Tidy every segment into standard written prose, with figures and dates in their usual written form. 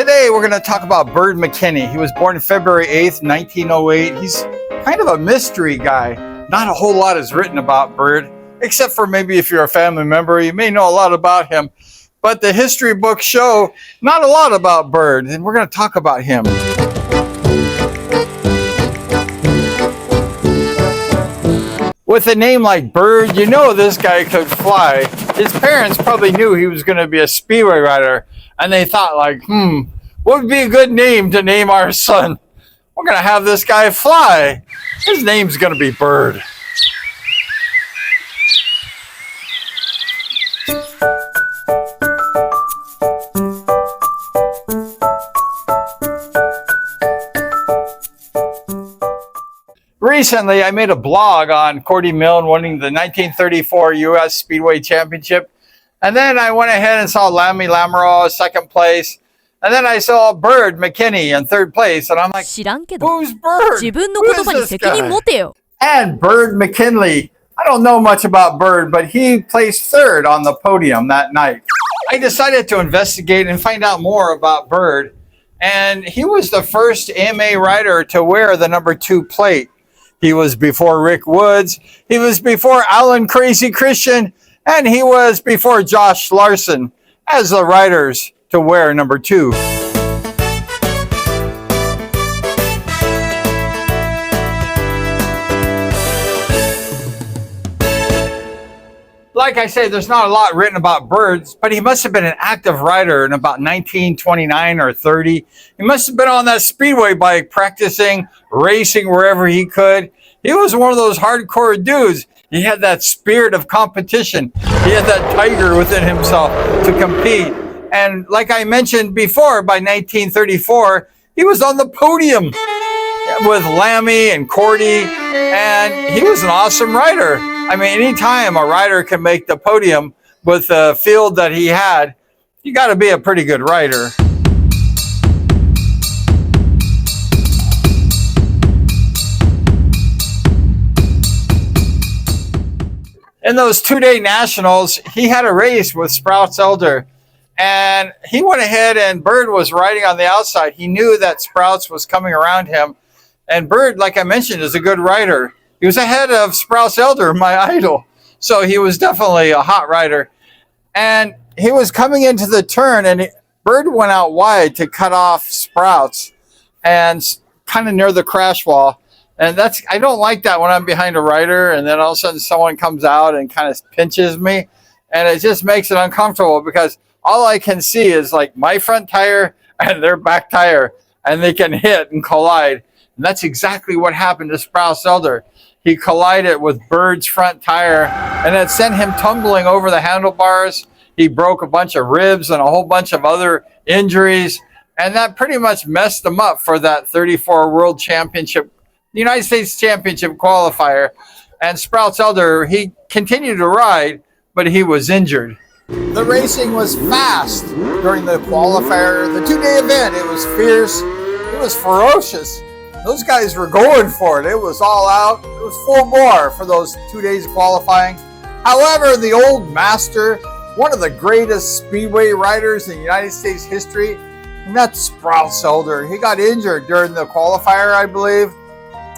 Today we're going to talk about Bird McKinney. He was born February 8th, 1908. He's kind of a mystery guy. Not a whole lot is written about Bird, except for maybe if you're a family member, you may know a lot about him. But the history books show not a lot about Bird, and we're going to talk about him. With a name like Bird, you know this guy could fly. His parents probably knew he was going to be a speedway rider, and they thought like, what would be a good name to name our son? We're going to have this guy fly. His name's going to be Bird. Recently, I made a blog on Cordy Milne winning the 1934 U.S. Speedway Championship. And then I went ahead and saw Lammy Lamoureux second place. And then I saw Bird McKinney in third place. And I'm like, who's Bird? Who is this guy? And Bird McKinley. I don't know much about Bird, but he placed third on the podium that night. I decided to investigate and find out more about Bird. And he was the first AMA rider to wear the number 2 plate. He was before Rick Woods, he was before Alan Crazy Christian, and he was before Josh Larson as the riders to wear number 2. Like I say, there's not a lot written about Bird, but he must have been an active rider in about 1929 or 30. He must have been on that speedway bike practicing, racing wherever he could. He was one of those hardcore dudes. He had that spirit of competition. He had that tiger within himself to compete. And like I mentioned before, by 1934, he was on the podium with Lammy and Cordy, and he was an awesome rider. I mean, anytime a rider can make the podium with the field that he had, you got to be a pretty good rider. In those 2-day nationals, he had a race with Sprouts Elder, and he went ahead and Bird was riding on the outside. He knew that Sprouts was coming around him, and Bird, like I mentioned, is a good rider. He was ahead of Sprouts Elder, my idol, so he was definitely a hot rider. And he was coming into the turn, and Bird went out wide to cut off Sprouts, and kind of near the crash wall. And I don't like that when I'm behind a rider and then all of a sudden someone comes out and kind of pinches me. And it just makes it uncomfortable because all I can see is like my front tire and their back tire, and they can hit and collide. And that's exactly what happened to Sprouts Elder. He collided with Bird's front tire, and it sent him tumbling over the handlebars. He broke a bunch of ribs and a whole bunch of other injuries. And that pretty much messed him up for that 34 World Championship, the United States Championship qualifier. And Sprouts Elder, he continued to ride, but he was injured. The racing was fast during the qualifier. The 2-day event, it was fierce. It was ferocious. Those guys were going for it. It was all out. It was full bore for those 2 days of qualifying. However, the old master, one of the greatest speedway riders in United States history, and that's Sprouts Elder. He got injured during the qualifier, I believe.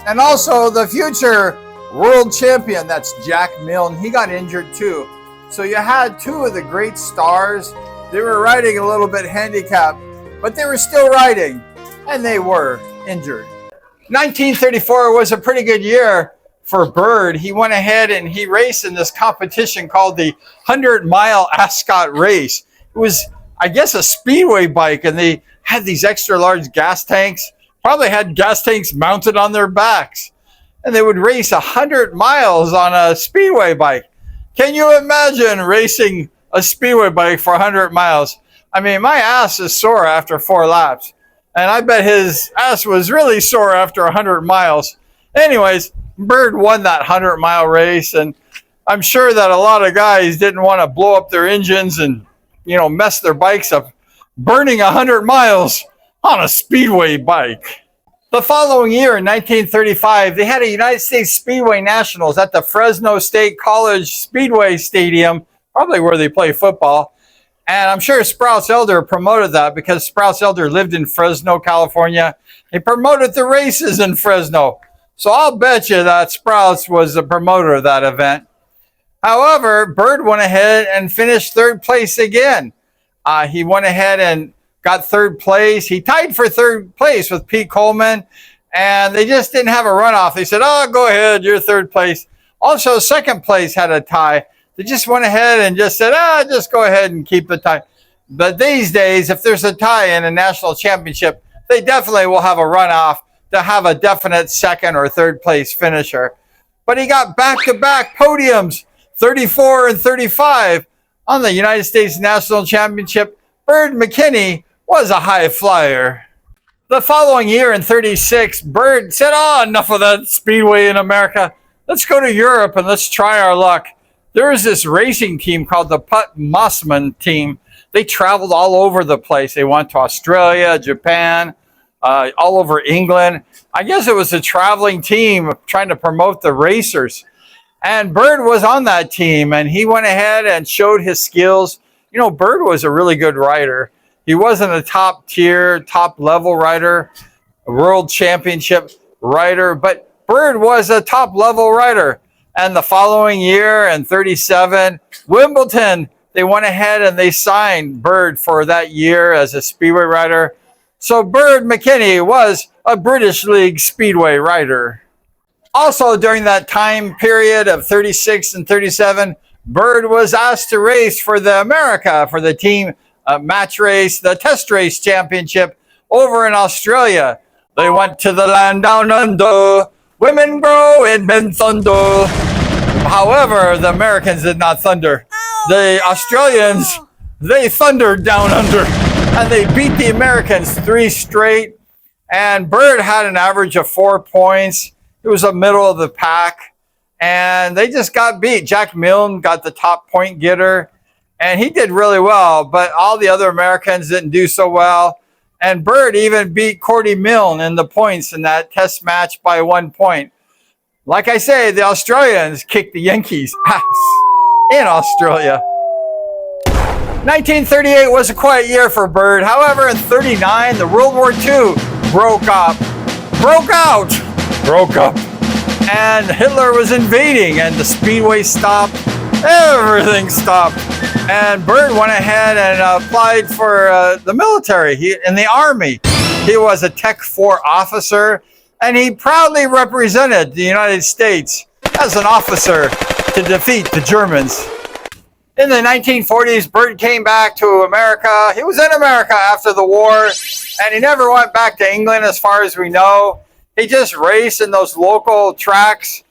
And also the future world champion, that's Jack Milne, he got injured too. So you had 2 of the great stars. They were riding a little bit handicapped, but they were still riding, and they were injured. 1934 was a pretty good year for Bird. He went ahead and he raced in this competition called the 100-mile Ascot race. It was, I guess, a speedway bike, and they had these extra large gas tanks. Probably had gas tanks mounted on their backs, and they would race 100 miles on a speedway bike. Can you imagine racing a speedway bike for 100 miles? I mean, my ass is sore after 4 laps, and I bet his ass was really sore after 100 miles. Anyways, Bird won that 100-mile race, and I'm sure that a lot of guys didn't want to blow up their engines and, mess their bikes up, burning 100 miles on a speedway bike. The following year, in 1935, they had a United States Speedway Nationals at the Fresno State College Speedway Stadium, probably where they play football. And I'm sure Sprouts Elder promoted that because Sprouts Elder lived in Fresno, California. He promoted the races in Fresno. So I'll bet you that Sprouts was the promoter of that event. However, Bird went ahead and finished third place again. He went ahead and got third place. He tied for third place with Pete Coleman, and they just didn't have a runoff. They said, oh, go ahead, you're third place. Also, second place had a tie. They just went ahead and just said, just go ahead and keep the tie. But these days, if there's a tie in a national championship, they definitely will have a runoff to have a definite second or third place finisher. But he got back-to-back podiums, 34 and 35, on the United States National Championship. Bird McKinney was a high flyer. The following year in 36, Bird said, enough of that speedway in America. Let's go to Europe and let's try our luck. There was this racing team called the Putt Mossman team. They traveled all over the place. They went to Australia, Japan, all over England. I guess it was a traveling team trying to promote the racers. And Bird was on that team, and he went ahead and showed his skills. You know, Bird was a really good rider. He wasn't a top tier, top level rider, a world championship rider, but Bird was a top level rider. And the following year in 37, Wimbledon, they went ahead and they signed Bird for that year as a speedway rider. So Bird McKinney was a British League speedway rider. Also during that time period of 36 and 37, Bird was asked to race for the team match race, the test race championship over in Australia. They went to the land down under. Women grow and men thunder. However, the Americans did not thunder. The Australians, they thundered down under. And they beat the Americans 3 straight. And Bird had an average of 4 points. It was the middle of the pack. And they just got beat. Jack Milne got the top point getter. And he did really well. But all the other Americans didn't do so well. And Bird even beat Cordy Milne in the points in that test match by 1 point. Like I say, the Australians kicked the Yankees' ass in Australia. 1938 was a quiet year for Bird. However, in 39, the World War II broke up. And Hitler was invading, and the speedway stopped. Everything stopped. And Bird went ahead and applied for the military, in the Army. He was a Tech 4 officer, and he proudly represented the United States as an officer to defeat the Germans. In the 1940s, Bird came back to America. He was in America after the war, and he never went back to England as far as we know. He just raced in those local tracks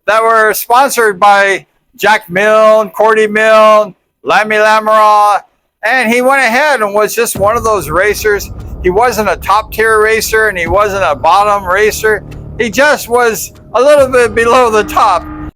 that were sponsored by Jack Milne, Cordy Milne, Lammy Lameraw, and he went ahead and was just one of those racers. He wasn't a top tier racer and he wasn't a bottom racer. He just was a little bit below the top